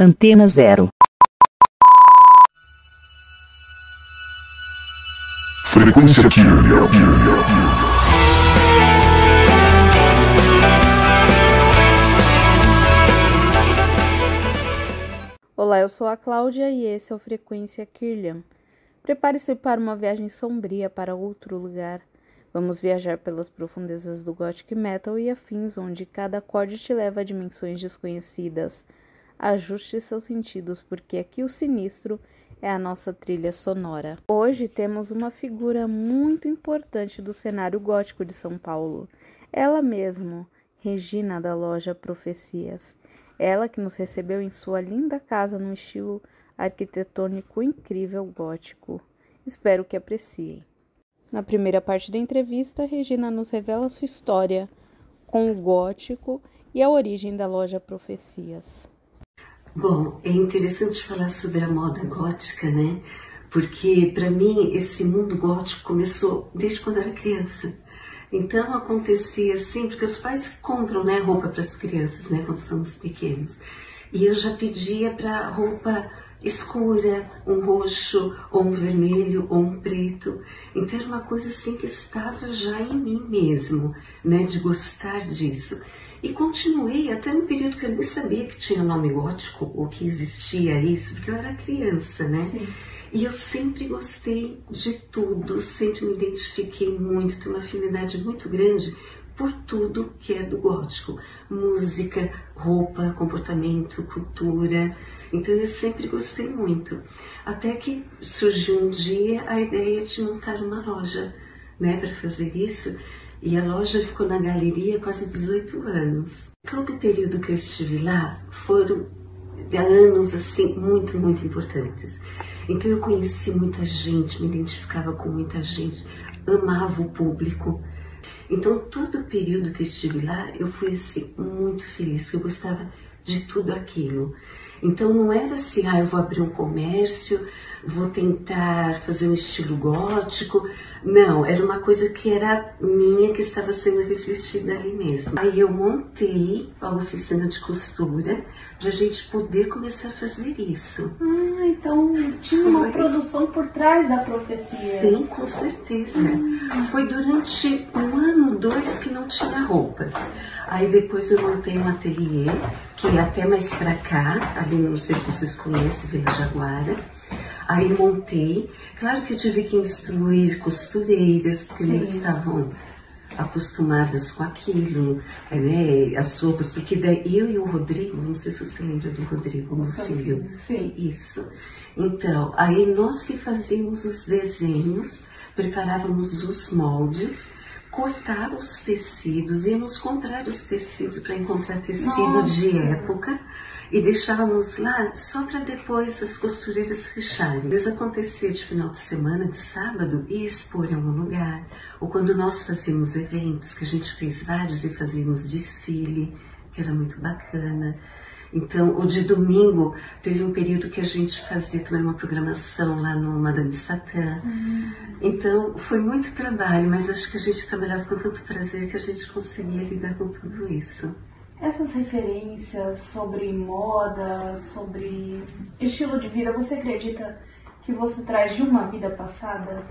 Antena Zero. Frequência Kirlian. Olá, eu sou a Cláudia e esse é o Frequência Kirlian. Prepare-se para uma viagem sombria para outro lugar. Vamos viajar pelas profundezas do Gothic Metal e afins, onde cada acorde te leva a dimensões desconhecidas. Ajuste seus sentidos, porque aqui o sinistro é a nossa trilha sonora. Hoje temos uma figura muito importante do cenário gótico de São Paulo. Ela mesma, Regina da loja Profecias. Ela que nos recebeu em sua linda casa num estilo arquitetônico incrível gótico. Espero que apreciem. Na primeira parte da entrevista, Regina nos revela sua história com o gótico e a origem da loja Profecias. Bom, é interessante falar sobre a moda gótica, né? Porque para mim esse mundo gótico começou desde quando eu era criança. Então acontecia assim, porque os pais compram, né, roupa para as crianças, né, quando somos pequenos. E eu já pedia para roupa escura, um roxo, ou um vermelho, ou um preto. Então era uma coisa assim que estava já em mim mesmo, né, de gostar disso. E continuei até no período que eu nem sabia que tinha nome gótico, ou que existia isso, porque eu era criança, né? Sim. E eu sempre gostei de tudo, sempre me identifiquei muito, tenho uma afinidade muito grande por tudo que é do gótico. Música, roupa, comportamento, cultura. Então eu sempre gostei muito. Até que surgiu um dia a ideia de montar uma loja, né, para fazer isso. E a loja ficou na galeria quase 18 anos. Todo o período que eu estive lá foram anos assim muito, muito importantes. Então eu conheci muita gente, me identificava com muita gente, amava o público. Então todo o período que eu estive lá eu fui assim muito feliz, eu gostava de tudo aquilo. Então não era assim, eu vou abrir um comércio, vou tentar fazer um estilo gótico. Não, era uma coisa que era minha, que estava sendo refletida ali mesmo. Aí eu montei a oficina de costura para a gente poder começar a fazer isso. Então tinha uma produção por trás da Profecia. Sim, com certeza. Foi durante 1 ano, 2 que não tinha roupas. Aí depois eu montei um ateliê, que é até mais pra cá, ali não sei se vocês conhecem, Vila Jaguara. Aí montei, claro que eu tive que instruir costureiras, porque elas estavam acostumadas com aquilo, né, as roupas, porque daí eu e o Rodrigo, não sei se você lembra do Rodrigo, meu filho. Sim. Isso. Então, aí nós que fazíamos os desenhos, preparávamos os moldes, cortávamos os tecidos, íamos comprar os tecidos para encontrar tecido de época, e deixávamos lá só para depois as costureiras fecharem. Às vezes acontecia de final de semana, de sábado, e expor em algum lugar. Ou quando nós fazíamos eventos, que a gente fez vários e fazíamos desfile, que era muito bacana. Então, o de domingo, teve um período que a gente fazia também uma programação lá no Madame Satã. Então, foi muito trabalho, mas acho que a gente trabalhava com tanto prazer que a gente conseguia lidar com tudo isso. Essas referências sobre moda, sobre estilo de vida, você acredita que você traz de uma vida passada?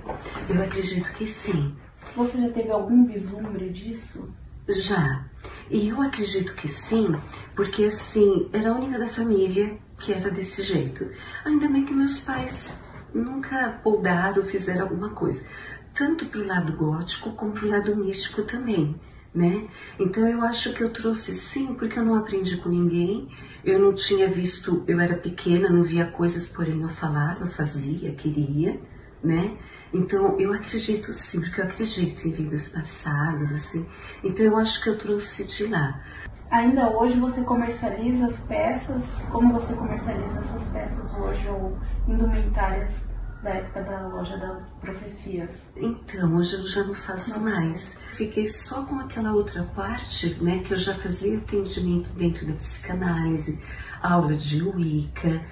Eu acredito que sim. Você já teve algum vislumbre disso? Já. E eu acredito que sim, porque assim, era a única da família que era desse jeito. Ainda bem que meus pais nunca poldaram, fizeram alguma coisa. Tanto pro lado gótico como pro lado místico também. Né? Então eu acho que eu trouxe sim, porque eu não aprendi com ninguém, eu não tinha visto, eu era pequena, não via coisas, porém eu falava, fazia, queria, né? Então eu acredito sim, porque eu acredito em vidas passadas, assim, então eu acho que eu trouxe de lá. Ainda hoje você comercializa as peças? Como você comercializa essas peças hoje, ou indumentárias da época da loja da Profecias? Então, hoje eu já não faço mais. Fiquei só com aquela outra parte, né, que eu já fazia atendimento dentro da psicanálise, aula de Wicca,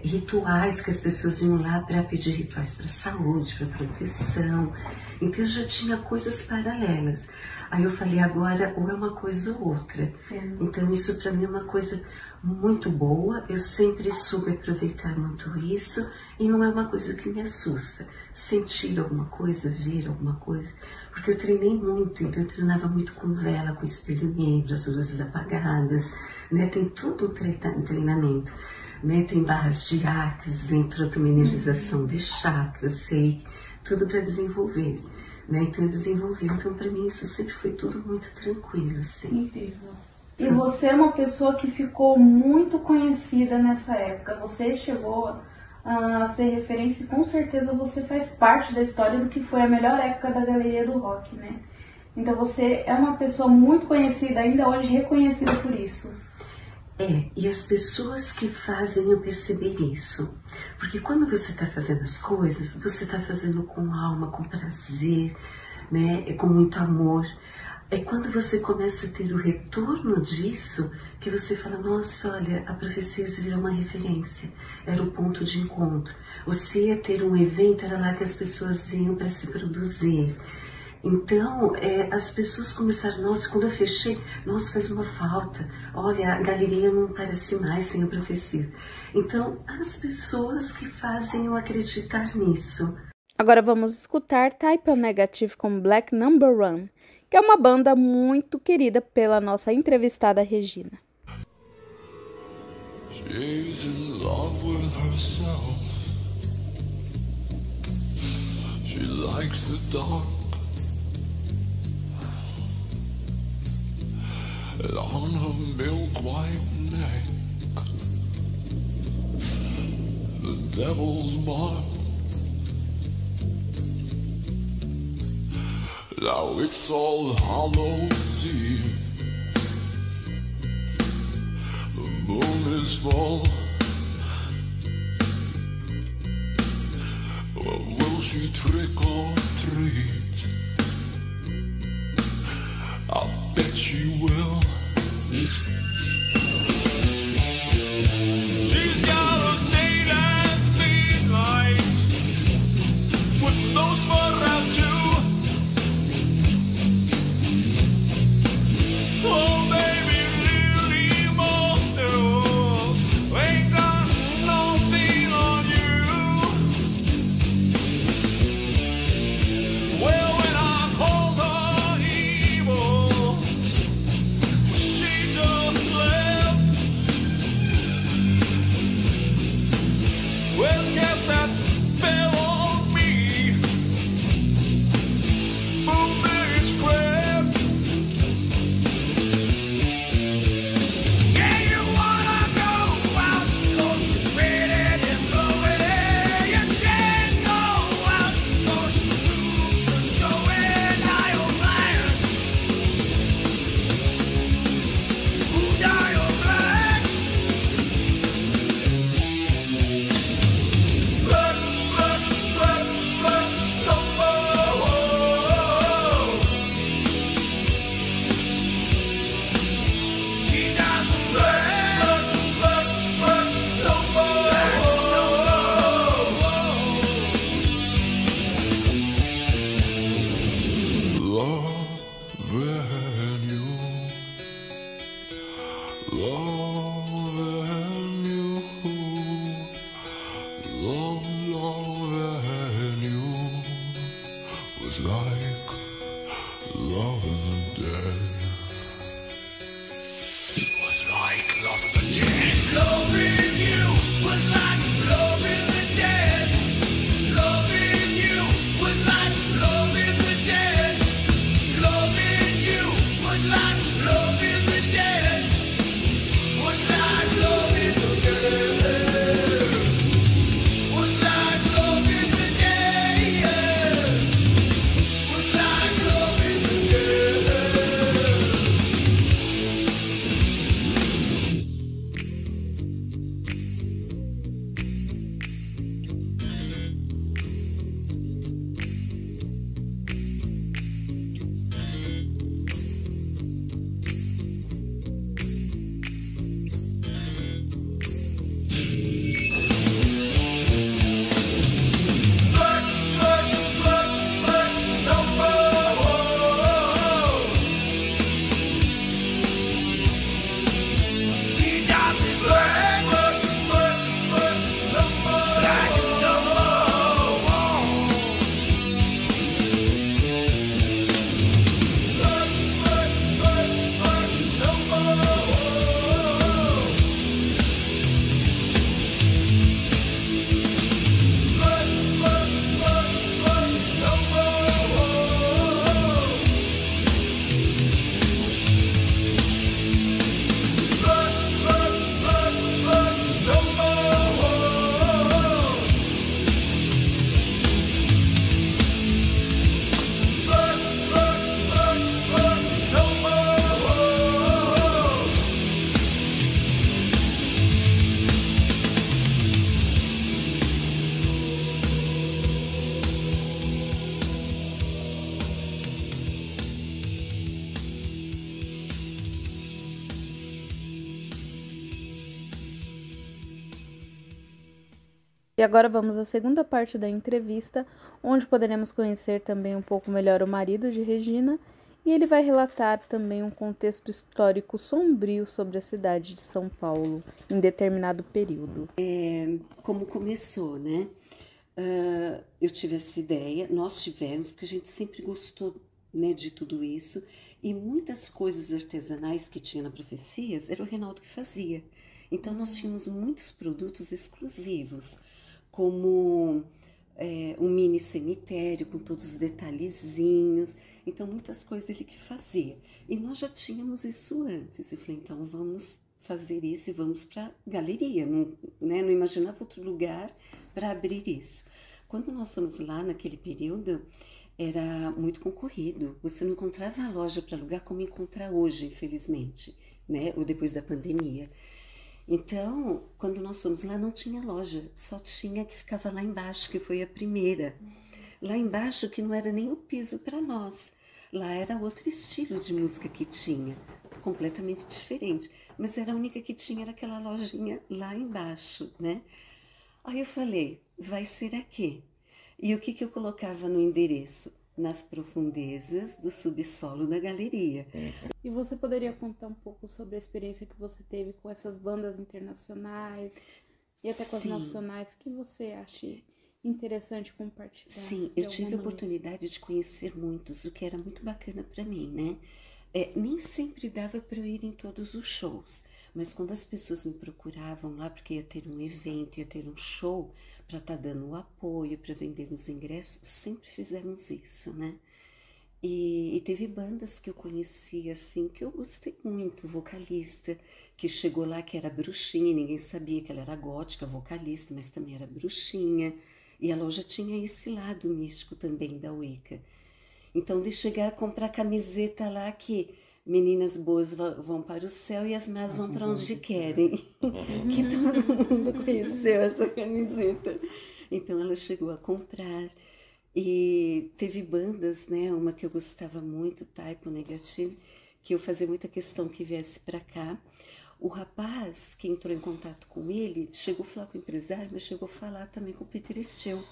rituais que as pessoas iam lá para pedir rituais para saúde, para proteção. Então eu já tinha coisas paralelas. Aí eu falei, agora ou é uma coisa ou outra. Então isso para mim é uma coisa muito boa, eu sempre soube aproveitar muito isso e não é uma coisa que me assusta. Sentir alguma coisa, ver alguma coisa, porque eu treinei muito, então eu treinava muito com vela, com espelho negro, as luzes apagadas, né? Tem todo um treinamento. Né, tem barras de axis, entrou também energização de chakras, sei, tudo para desenvolver, né? Então eu desenvolvi, então para mim isso sempre foi tudo muito tranquilo, assim. Incrível. E você é uma pessoa que ficou muito conhecida nessa época, você chegou a ser referência e com certeza você faz parte da história do que foi a melhor época da galeria do rock, né? Então você é uma pessoa muito conhecida, ainda hoje reconhecida por isso. E as pessoas que fazem eu perceber isso. Porque quando você está fazendo as coisas, você está fazendo com alma, com prazer, né? Com muito amor. É quando você começa a ter o retorno disso, que você fala, nossa, olha, a Profecias virou uma referência. Era o ponto de encontro. Ou se ia ter um evento, era lá que as pessoas iam para se produzir. Então, as pessoas começaram, nossa, quando eu fechei, nossa, faz uma falta. Olha, a galeria não parece mais sem a Profecia. Então, as pessoas que fazem eu acreditar nisso. Agora vamos escutar Type O Negative com Black Number One, que é uma banda muito querida pela nossa entrevistada Regina. She's in love with herself. She likes the dark. And on her milk white neck, the devil's mark. Now it's All Hallows Eve. The moon is full. Well, will she trick or treat? I'll bet she will. She's got a date at midnight with no spot out too. Oh baby, really most do. Ain't got nothing on you. Well, when I called her evil, she just left. Well, guess that spell on me. Foolish craft. Yeah, you wanna go out, cause it's ready to blow it. You can't go out, cause the rules are showing. I am blind. Ooh, I am blind. Blood, blood, blood, blood, no more. She doesn't blood, blood, blood, no more. Loving you, loving you, loving you was like loving the dead. Was like loving the dead. Loving you was like loving the dead. Loving you was like loving the dead. Loving you was like loving the dead. Was like loving the dead. Was like loving the dead. Was like loving the dead. E agora vamos à segunda parte da entrevista, onde poderemos conhecer também um pouco melhor o marido de Regina, e ele vai relatar também um contexto histórico sombrio sobre a cidade de São Paulo em determinado período. Como começou, né? Eu tive essa ideia, nós tivemos, porque a gente sempre gostou, né, de tudo isso, e muitas coisas artesanais que tinha na Profecias era o Reinaldo que fazia. Então nós tínhamos muitos produtos exclusivos, como um mini cemitério com todos os detalhezinhos. Então muitas coisas ele que fazia. E nós já tínhamos isso antes. Eu falei, então vamos fazer isso e vamos para a galeria. Não, né? Não imaginava outro lugar para abrir isso. Quando nós fomos lá naquele período, era muito concorrido. Você não encontrava a loja para alugar como encontra hoje, infelizmente, né? Ou depois da pandemia. Então, quando nós fomos lá, não tinha loja, só tinha que ficava lá embaixo, que foi a primeira. Lá embaixo, que não era nem o piso para nós. Lá era outro estilo de música que tinha, completamente diferente. Mas era a única que tinha, era aquela lojinha lá embaixo, né? Aí eu falei, vai ser aqui. E o que eu colocava no endereço? Nas profundezas do subsolo da galeria. E você poderia contar um pouco sobre a experiência que você teve com essas bandas internacionais e até com as Sim. nacionais, que você acha interessante compartilhar? Sim, de eu tive a alguma oportunidade de conhecer muitos, o que era muito bacana para mim, né? Nem sempre dava para eu ir em todos os shows, mas quando as pessoas me procuravam lá, porque ia ter um evento, ia ter um show, para estar dando o apoio, para vender os ingressos, sempre fizemos isso, né? E teve bandas que eu conhecia, assim, que eu gostei muito, vocalista, que chegou lá que era bruxinha, ninguém sabia que ela era gótica, vocalista, mas também era bruxinha, e a loja tinha esse lado místico também da Wicca. Então, de chegar a comprar camiseta lá que meninas boas vão para o céu e as más vão para onde querem. Que todo mundo conheceu essa camiseta. Então, ela chegou a comprar. E teve bandas, né? Uma que eu gostava muito, Typo Negative, que eu fazia muita questão que viesse para cá. O rapaz que entrou em contato com ele chegou a falar com o empresário, mas chegou a falar também com o Peter Steele.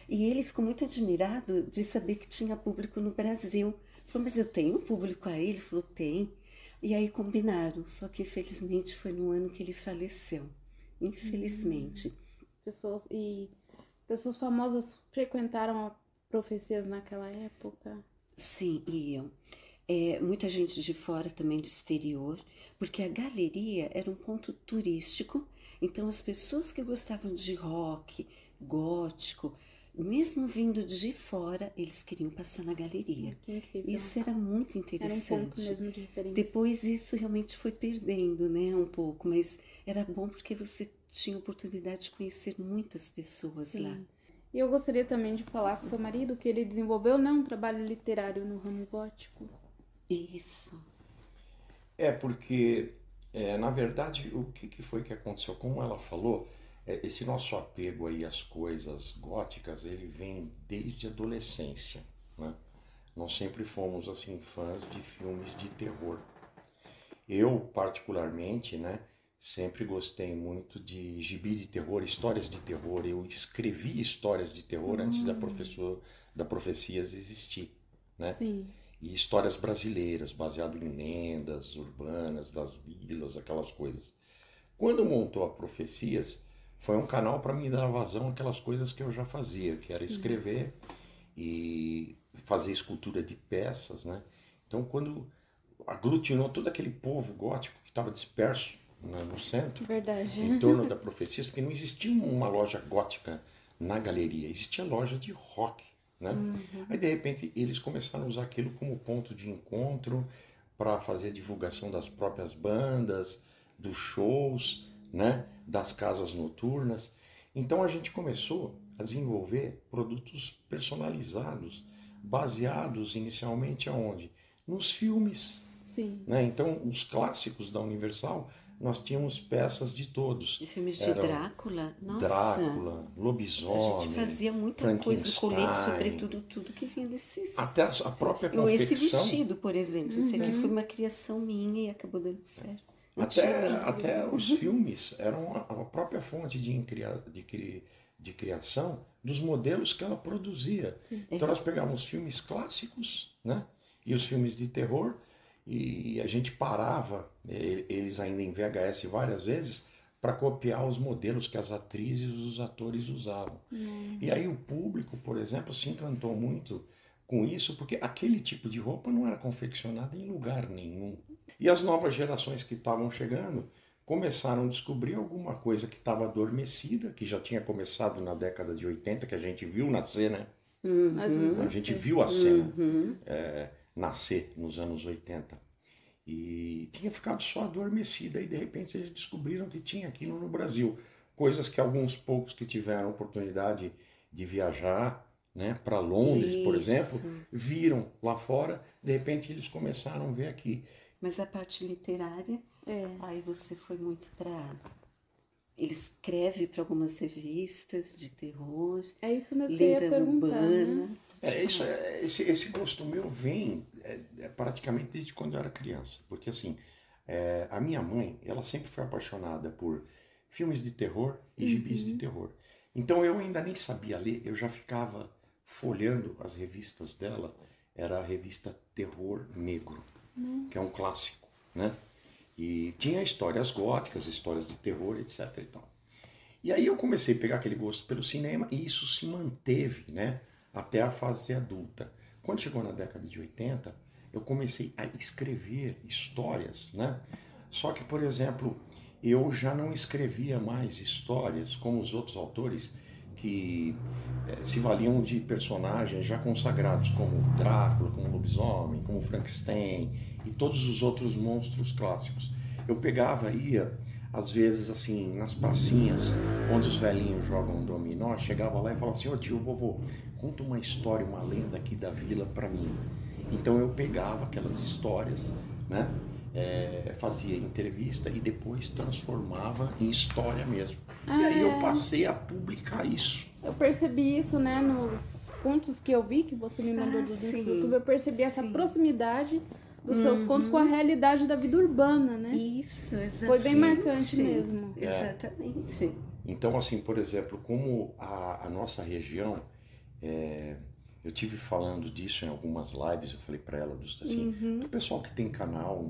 E ele ficou muito admirado de saber que tinha público no Brasil. Falou, mas eu tenho público aí? Ele falou, tem. E aí combinaram, só que infelizmente foi no ano que ele faleceu. Infelizmente. Pessoas famosas frequentaram a Profecias naquela época? Sim, iam. Muita gente de fora também do exterior, porque a galeria era um ponto turístico, então as pessoas que gostavam de rock, gótico, mesmo vindo de fora, eles queriam passar na galeria. Que incrível. Isso era muito Era um interessante. ponto mesmo de referência. Depois isso realmente foi perdendo, né, um pouco, mas era bom porque você tinha oportunidade de conhecer muitas pessoas lá. E eu gostaria também de falar com o seu marido que ele desenvolveu, né, um trabalho literário no ramo gótico. Isso. Porque, na verdade, o que foi que aconteceu? Como ela falou, esse nosso apego aí às coisas góticas, ele vem desde a adolescência, né? Nós sempre fomos, assim, fãs de filmes de terror. Eu, particularmente, né, sempre gostei muito de gibi de terror, histórias de terror. Eu escrevi histórias de terror antes da Profecias existir, né? Sim. E histórias brasileiras, baseado em lendas urbanas, das vilas, aquelas coisas. Quando montou a Profecias, foi um canal para me dar vazão àquelas coisas que eu já fazia, que era escrever e fazer escultura de peças, né? Então, quando aglutinou todo aquele povo gótico que estava disperso, né, no centro, Verdade. em torno da Profecias, porque não existia uma loja gótica na galeria, existia loja de rock, né? Aí, de repente, eles começaram a usar aquilo como ponto de encontro para fazer a divulgação das próprias bandas, dos shows, né? Das casas noturnas. Então, a gente começou a desenvolver produtos personalizados, baseados inicialmente aonde? Nos filmes. Sim. Né? Então, os clássicos da Universal, nós tínhamos peças de todos. De filmes de Drácula, nossa. Drácula, lobisomem, A gente fazia muita coisa, colete, sobretudo, tudo que vinha desses... Até a própria Esse confecção. vestido, por exemplo, esse aqui foi uma criação minha e acabou dando certo. Até os filmes eram a própria fonte de de criação dos modelos que ela produzia. Então nós pegávamos filmes clássicos, né? E os filmes de terror, e a gente parava, eles ainda em VHS várias vezes, para copiar os modelos que as atrizes e os atores usavam. E aí o público, por exemplo, se encantou muito com isso, porque aquele tipo de roupa não era confeccionada em lugar nenhum. E as novas gerações que estavam chegando começaram a descobrir alguma coisa que estava adormecida, que já tinha começado na década de 80, que a gente viu nascer, né? A gente viu a cena nascer nos anos 80. E tinha ficado só adormecida, e de repente eles descobriram que tinha aquilo no Brasil. Coisas que alguns poucos que tiveram oportunidade de viajar, né, para Londres, por exemplo, viram lá fora, de repente eles começaram a ver aqui. Mas a parte literária, aí você foi muito para... Ele escreve para algumas revistas de terror, É isso mesmo que eu ia lenda perguntar, urbana. né? Esse gosto meu vem praticamente desde quando eu era criança. Porque assim, a minha mãe, ela sempre foi apaixonada por filmes de terror e gibis de terror. Então eu ainda nem sabia ler, eu já ficava folheando as revistas dela. Era a revista Terror Negro, que é um clássico, né? E tinha histórias góticas, histórias de terror, etc. e tal. E aí eu comecei a pegar aquele gosto pelo cinema, e isso se manteve, né, até a fase adulta. Quando chegou na década de 80, eu comecei a escrever histórias, né? Só que, por exemplo, eu já não escrevia mais histórias como os outros autores que se valiam de personagens já consagrados, como Drácula, como Lobisomem, como Frankenstein e todos os outros monstros clássicos. Eu pegava, ia, às vezes, assim, nas pracinhas, onde os velhinhos jogam dominó, chegava lá e falava assim: ô tio, vovô, conta uma história, uma lenda aqui da vila para mim. Então eu pegava aquelas histórias, né? Fazia entrevista e depois transformava em história mesmo. E aí eu passei a publicar isso. Eu percebi isso, né, nos contos que eu vi, que você me mandou dos links do YouTube, eu percebi essa proximidade dos seus contos com a realidade da vida urbana, né? Isso, exatamente. Foi bem marcante mesmo. Exatamente. Então, assim, por exemplo, como a nossa região, eu tive falando disso em algumas lives, eu falei para ela, assim, do pessoal que tem canal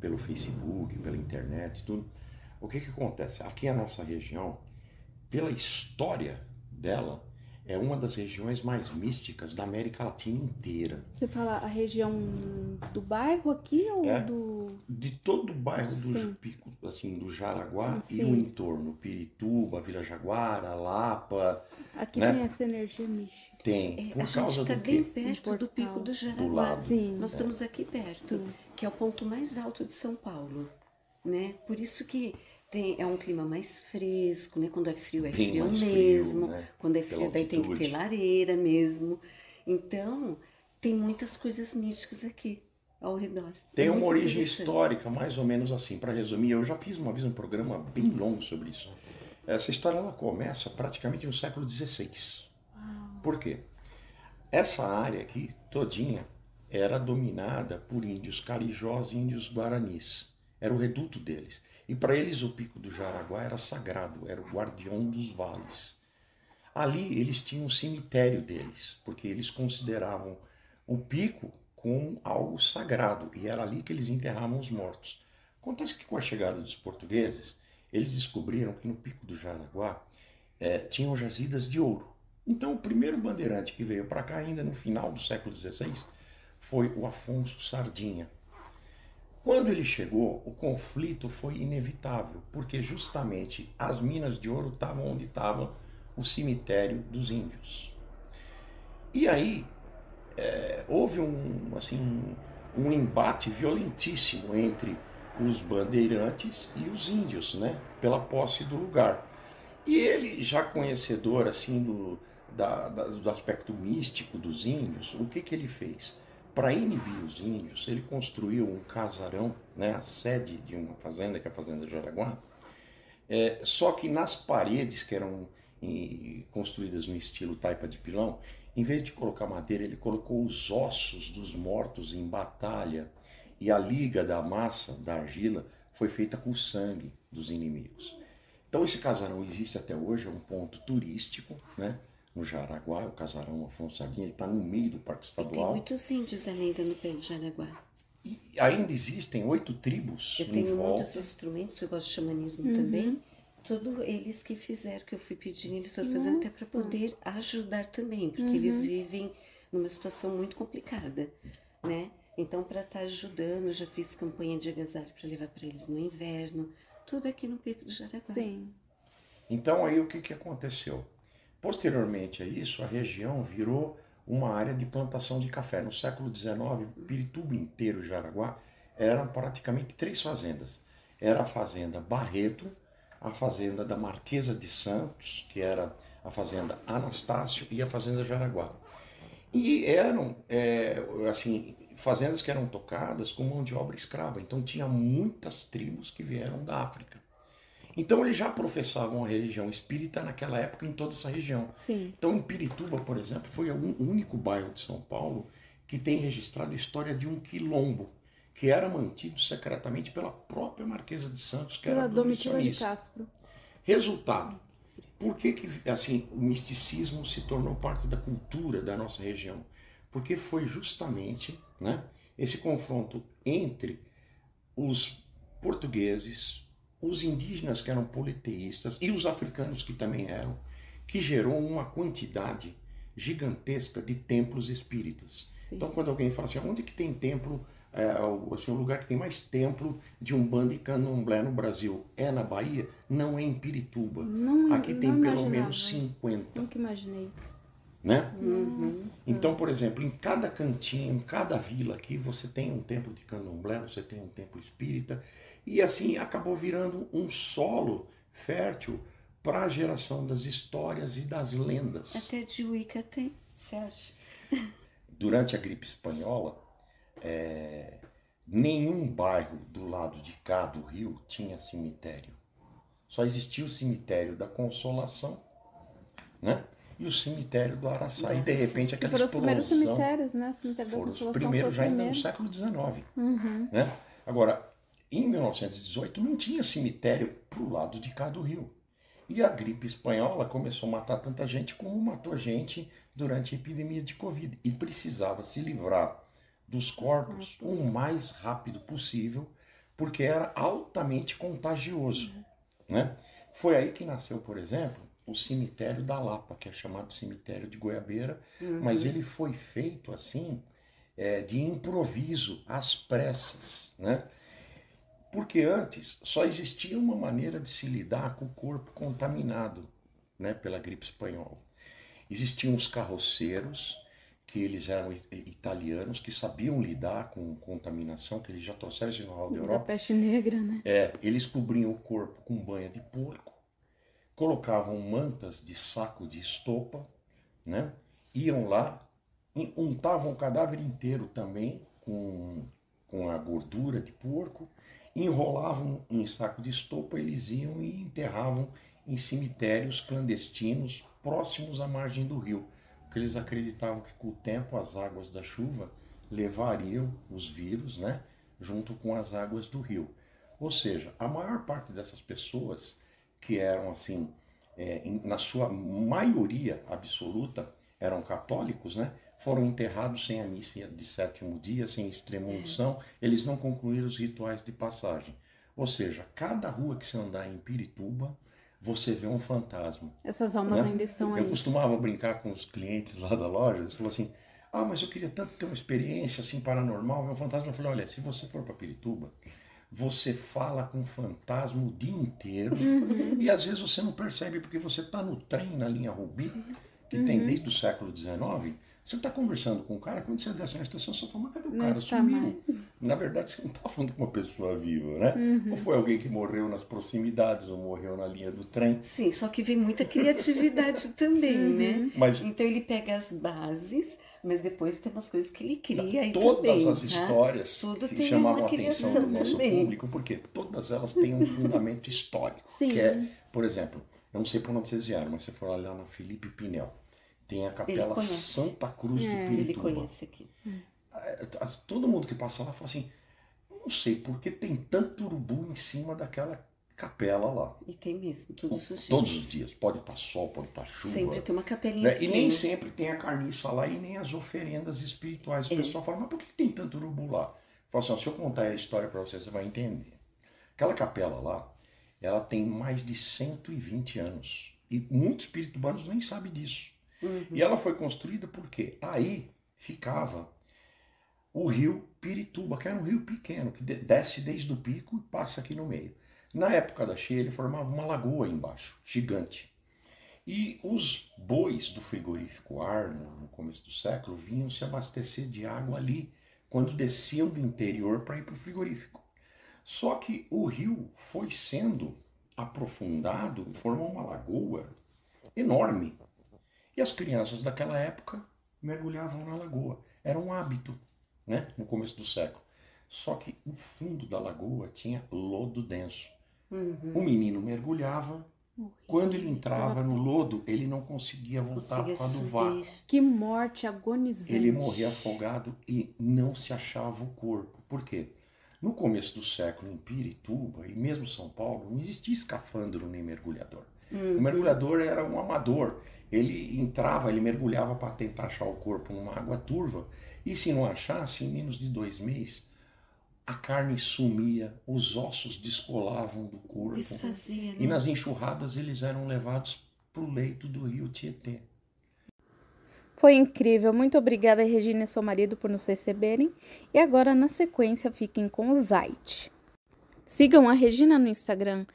pelo Facebook, pela internet, tudo. O que acontece? Aqui a nossa região, pela história dela, é uma das regiões mais místicas da América Latina inteira. Você fala a região do bairro aqui ou do... De todo o bairro Sim. do Pico, assim, do Jaraguá e Sim. o entorno, Pirituba, Vila Jaguara, Lapa, Aqui né? tem essa energia mística. Tem. Por A gente causa está do bem quê? perto do Pico do Do Jaraguá. lado. Sim. Nós estamos aqui perto, que é o ponto mais alto de São Paulo, né? Por isso que é um clima mais fresco, né? Quando é frio Bem frio mais frio, mesmo. né? Quando é Pela frio daí tem que altitude. ter lareira mesmo. Então, tem muitas coisas místicas aqui ao redor. Tem É uma muito origem interessante. histórica, mais ou menos assim, para resumir. Eu já fiz uma vez um programa bem longo sobre isso. Essa história ela começa praticamente no século XVI. Por quê? Essa área aqui, todinha, era dominada por índios carijós e índios guaranis. Era o reduto deles. E para eles o Pico do Jaraguá era sagrado, era o guardião dos vales. Ali eles tinham um cemitério deles, porque eles consideravam o pico como algo sagrado, e era ali que eles enterravam os mortos. Acontece que com a chegada dos portugueses, eles descobriram que no Pico do Jaraguá tinham jazidas de ouro. Então o primeiro bandeirante que veio para cá, ainda no final do século XVI, foi o Afonso Sardinha. Quando ele chegou, o conflito foi inevitável, porque justamente as minas de ouro estavam onde estava o cemitério dos índios. E aí houve um embate violentíssimo entre os bandeirantes e os índios, né, pela posse do lugar. E ele, já conhecedor assim do aspecto místico dos índios, o que ele fez? Para inibir os índios, ele construiu um casarão, né, a sede de uma fazenda, que é a Fazenda Jaraguá, só que nas paredes, que eram construídas no estilo taipa de pilão, em vez de colocar madeira, ele colocou os ossos dos mortos em batalha, e a liga da massa, da argila, foi feita com o sangue dos inimigos. Então esse casarão existe até hoje, é um ponto turístico, né? No Jaraguá, é o casarão Afonso Sardinha, ele está no meio do Parque E tem Estadual. muitos índios ainda no pé de Jaraguá. E ainda existem 8 tribos Eu em tenho volta. muitos instrumentos, eu gosto de xamanismo também. Todos eles que fizeram, que eu fui pedindo, eles foram fazendo até para poder ajudar também, porque eles vivem numa situação muito complicada, né? Então, para estar ajudando, eu já fiz campanha de agasalho para levar para eles no inverno, tudo aqui no Pico de Jaraguá. Sim. Então aí o que aconteceu? Posteriormente a isso, a região virou uma área de plantação de café. No século XIX, Pirituba inteiro, Jaraguá, eram praticamente 3 fazendas. Era a fazenda Barreto, a fazenda da Marquesa de Santos, que era a fazenda Anastácio, e a fazenda Jaraguá. E eram, assim, fazendas que eram tocadas com mão de obra escrava. Então tinha muitas tribos que vieram da África. Então eles já professavam a religião espírita naquela época em toda essa região. Sim. Então em Pirituba, por exemplo, foi o único bairro de São Paulo que tem registrado a história de um quilombo, que era mantido secretamente pela própria Marquesa de Santos, que Pela era Domitila de abolicionista. Castro. Resultado, por que assim, o misticismo se tornou parte da cultura da nossa região? Porque foi justamente, né, esse confronto entre os portugueses, os indígenas que eram politeístas e os africanos que também eram, que gerou uma quantidade gigantesca de templos espíritas. Sim. Então quando alguém fala assim, onde que tem templo, assim, o lugar que tem mais templo de Umbanda e Candomblé no Brasil é na Bahia? Não é em Pirituba. Aqui tem não pelo imaginava. menos 50. Nunca imaginei. Né? Então, por exemplo, em cada cantinho, em cada vila aqui, você tem um templo de candomblé, você tem um templo espírita, e assim acabou virando um solo fértil para a geração das histórias e das lendas. Até de Wicca tem, você acha? Durante a gripe espanhola, nenhum bairro do lado de cá do Rio tinha cemitério. Só existia o cemitério da Consolação, né? E o cemitério do Araçá. E de repente aquela Foram os primeiros explosão. cemitérios, né? O cemitério da Foram os Consolação primeiros foi o já ainda no primeiro. século XIX. Né? Agora, em 1918 não tinha cemitério para o lado de cá do Rio. E a gripe espanhola começou a matar tanta gente como matou gente durante a epidemia de Covid. E precisava se livrar dos corpos o mais rápido possível, porque era altamente contagioso. Né? Foi aí que nasceu, por exemplo, o cemitério da Lapa, que é chamado cemitério de Goiabeira, mas ele foi feito assim, de improviso, às pressas, né? Porque antes só existia uma maneira de se lidar com o corpo contaminado, né, pela gripe espanhola. Existiam os carroceiros, que eles eram italianos, que sabiam lidar com contaminação, que eles já trouxeram esse know-how da Da Europa. peste negra, né? Eles cobriam o corpo com banha de porco, colocavam mantas de saco de estopa, né? Iam lá, untavam o cadáver inteiro também com a gordura de porco, enrolavam em saco de estopa, eles iam e enterravam em cemitérios clandestinos próximos à margem do rio, porque eles acreditavam que com o tempo as águas da chuva levariam os vírus, né, junto com as águas do rio. Ou seja, a maior parte dessas pessoas que eram assim, na sua maioria absoluta, eram católicos, né? Foram enterrados sem a missa de sétimo dia, sem extrema unção, eles não concluíram os rituais de passagem. Ou seja, cada rua que você andar em Pirituba, você vê um fantasma. Essas almas né? ainda estão aí. Eu costumava brincar com os clientes lá da loja, eles falavam assim, mas eu queria tanto ter uma experiência assim paranormal, ver um fantasma. Eu falei, olha, se você for para Pirituba, você fala com fantasma o dia inteiro e às vezes você não percebe porque você está no trem na linha Rubi, que tem desde o século XIX, você está conversando com o cara, quando você desce na estação, você fala, mas cadê o Não cara? está Sumiu. mais. Na verdade, você não está falando com uma pessoa viva, né? Ou foi alguém que morreu nas proximidades, ou morreu na linha do trem. Sim, só que vem muita criatividade também, né? Mas- Então ele pega as bases, mas depois tem umas coisas que ele cria aí Todas também, as tá? histórias Tudo que tem chamavam uma a atenção criação do nosso também. público, porque todas elas têm um fundamento histórico. Sim. Que é, por exemplo, eu não sei por onde vocês vieram, mas se você for olhar na Felipe Pinel, tem a Capela conhece. Santa Cruz de Ele Pirituba. conhece aqui. Todo mundo que passa lá fala assim, não sei por que tem tanto urubu em cima daquela capela lá. E tem mesmo, todos os dias. Todos os dias. Pode estar sol, pode estar chuva. Sempre tem uma capelinha Né? E pequena. nem sempre tem a carniça lá e nem as oferendas espirituais. O pessoal fala, mas por que tem tanto urubu lá? Fala assim, ó, se eu contar a história para você, você vai entender. Aquela capela lá, ela tem mais de 120 anos. E muitos espirituanos nem sabem disso. E ela foi construída porque aí ficava o rio Pirituba, que era um rio pequeno, que desce desde o pico e passa aqui no meio. Na época da cheia, ele formava uma lagoa embaixo, gigante. E os bois do frigorífico Arno, no começo do século, vinham se abastecer de água ali, quando desciam do interior para ir para o frigorífico. Só que o rio foi sendo aprofundado, formou uma lagoa enorme. E as crianças daquela época mergulhavam na lagoa. Era um hábito, né, no começo do século. Só que o fundo da lagoa tinha lodo denso. O menino mergulhava, quando ele entrava no lodo, ele não conseguia voltar para do vácuo. Que morte agonizante. Ele morria afogado e não se achava o corpo. Por quê? No começo do século, em Pirituba e mesmo São Paulo, não existia escafandro nem mergulhador. O mergulhador era um amador. Ele entrava, ele mergulhava para tentar achar o corpo numa água turva. E se não achasse, em menos de 2 meses, a carne sumia, os ossos descolavam do corpo. Desfazia, né? E nas enxurradas eles eram levados para o leito do rio Tietê. Foi incrível. Muito obrigada, Regina e seu marido, por nos receberem. E agora, na sequência, fiquem com o Zait. Sigam a Regina no Instagram,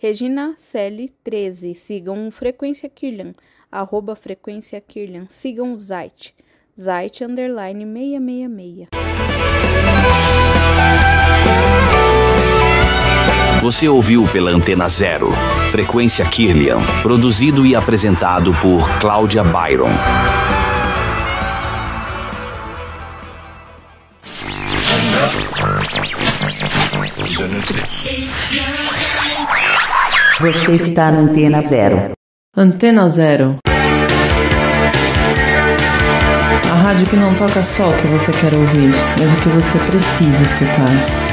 @ReginaCeli13. Sigam o Frequência Kirlian, @Frequência Kirlian. Sigam o Zait, Zait_666. Você ouviu pela Antena Zero, Frequência Kirlian, produzido e apresentado por Cláudia Byron. Você está na Antena Zero. Antena Zero. A rádio que não toca só o que você quer ouvir, mas o que você precisa escutar.